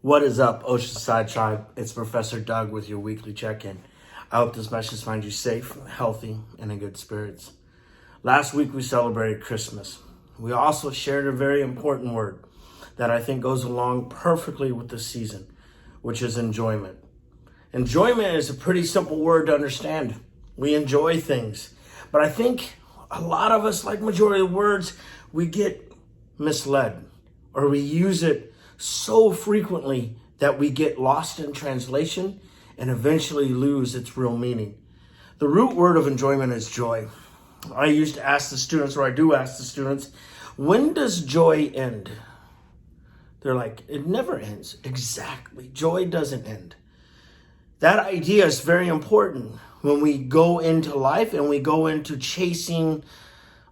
What is up, Oceanside Tribe? It's Professor Doug with your weekly check-in. I hope this message finds you safe, healthy, and in good spirits. Last week we celebrated Christmas. We also shared a very important word that I think goes along perfectly with the season, which is enjoyment. Enjoyment is a pretty simple word to understand. We enjoy things. But I think a lot of us, like majority of words, we get misled or we use it so frequently that we get lost in translation and eventually lose its real meaning. The root word of enjoyment is joy. I used to ask the students, or I do ask the students, when does joy end? They're like, it never ends. Exactly. Joy doesn't end. That idea is very important when we go into life and we go into chasing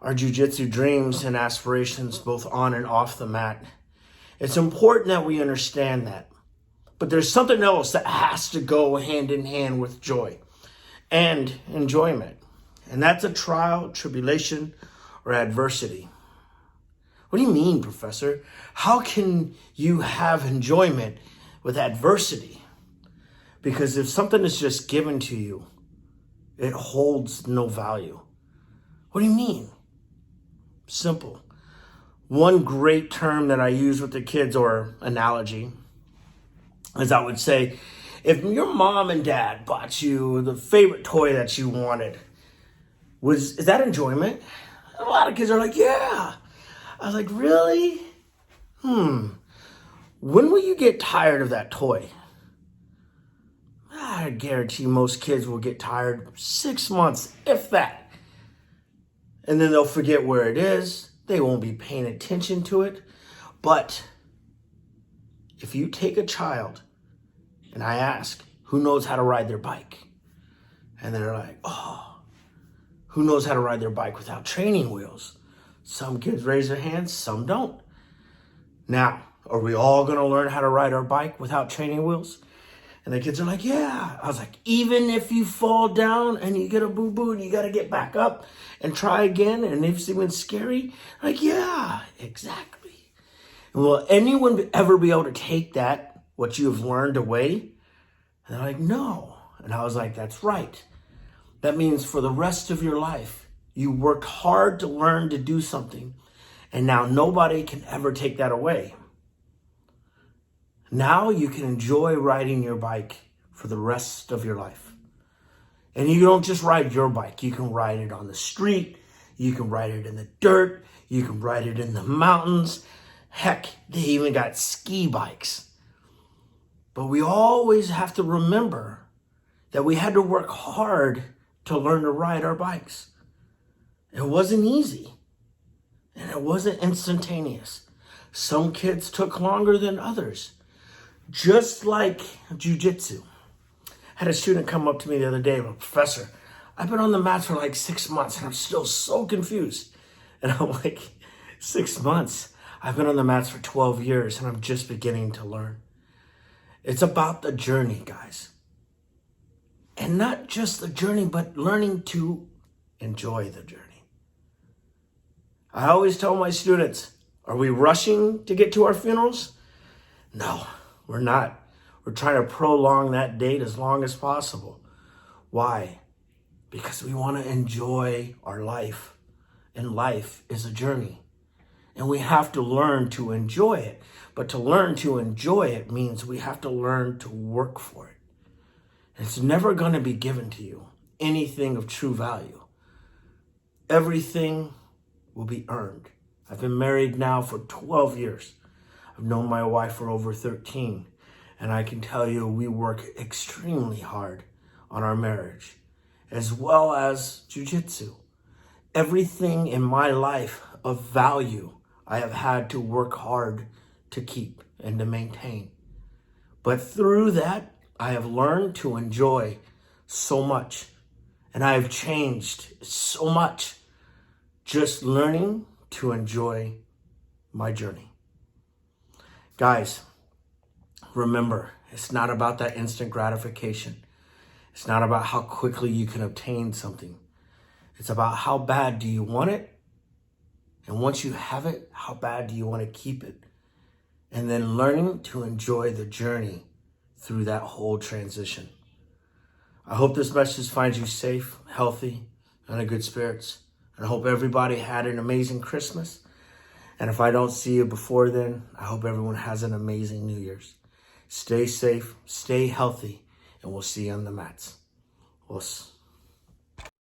our jiu-jitsu dreams and aspirations both on and off the mat. It's important that we understand that. But there's something else that has to go hand in hand with joy and enjoyment. And that's a trial, tribulation, or adversity. What do you mean, Professor? How can you have enjoyment with adversity? Because if something is just given to you, it holds no value. What do you mean? Simple. One great term that I use with the kids, or analogy, is I would say, if your mom and dad bought you the favorite toy that you wanted, is that enjoyment? A lot of kids are like, yeah. I was like, really? When will you get tired of that toy? I guarantee most kids will get tired 6 months, if that. And then they'll forget where it is. They won't be paying attention to it. But if you take a child and I ask, who knows how to ride their bike? And they're like, oh, who knows how to ride their bike without training wheels? Some kids raise their hands, some don't. Now, are we all going to learn how to ride our bike without training wheels? And the kids are like, yeah. I was like, even if you fall down and you get a boo-boo and you got to get back up and try again, and if it's even scary, like, yeah, exactly. And will anyone ever be able to take that, what you have learned, away? And they're like, no. And I was like, that's right. That means for the rest of your life, you worked hard to learn to do something, and now nobody can ever take that away. Now you can enjoy riding your bike for the rest of your life. And you don't just ride your bike. You can ride it on the street. You can ride it in the dirt. You can ride it in the mountains. Heck, they even got ski bikes. But we always have to remember that we had to work hard to learn to ride our bikes. It wasn't easy. And it wasn't instantaneous. Some kids took longer than others. Just like jiu-jitsu. I had a student come up to me the other day, Professor, I've been on the mats for like 6 months and I'm still so confused. And I'm like, 6 months? I've been on the mats for 12 years and I'm just beginning to learn. It's about the journey, guys. And not just the journey, but learning to enjoy the journey. I always tell my students, are we rushing to get to our funerals? No. We're not. We're trying to prolong that date as long as possible. Why? Because we want to enjoy our life. And life is a journey. And we have to learn to enjoy it. But to learn to enjoy it means we have to learn to work for it. It's never going to be given to you, anything of true value. Everything will be earned. I've been married now for 12 years. I've known my wife for over 13, and I can tell you we work extremely hard on our marriage, as well as jiu-jitsu. Everything in my life of value, I have had to work hard to keep and to maintain. But through that, I have learned to enjoy so much, and I have changed so much just learning to enjoy my journey. Guys, remember, it's not about that instant gratification. It's not about how quickly you can obtain something. It's about how bad do you want it? And once you have it, how bad do you want to keep it? and then learning to enjoy the journey through that whole transition. I hope this message finds you safe, healthy, and in good spirits. And I hope everybody had an amazing Christmas. And if I don't see you before then, I hope everyone has an amazing New Year's. Stay safe, stay healthy, and we'll see you on the mats.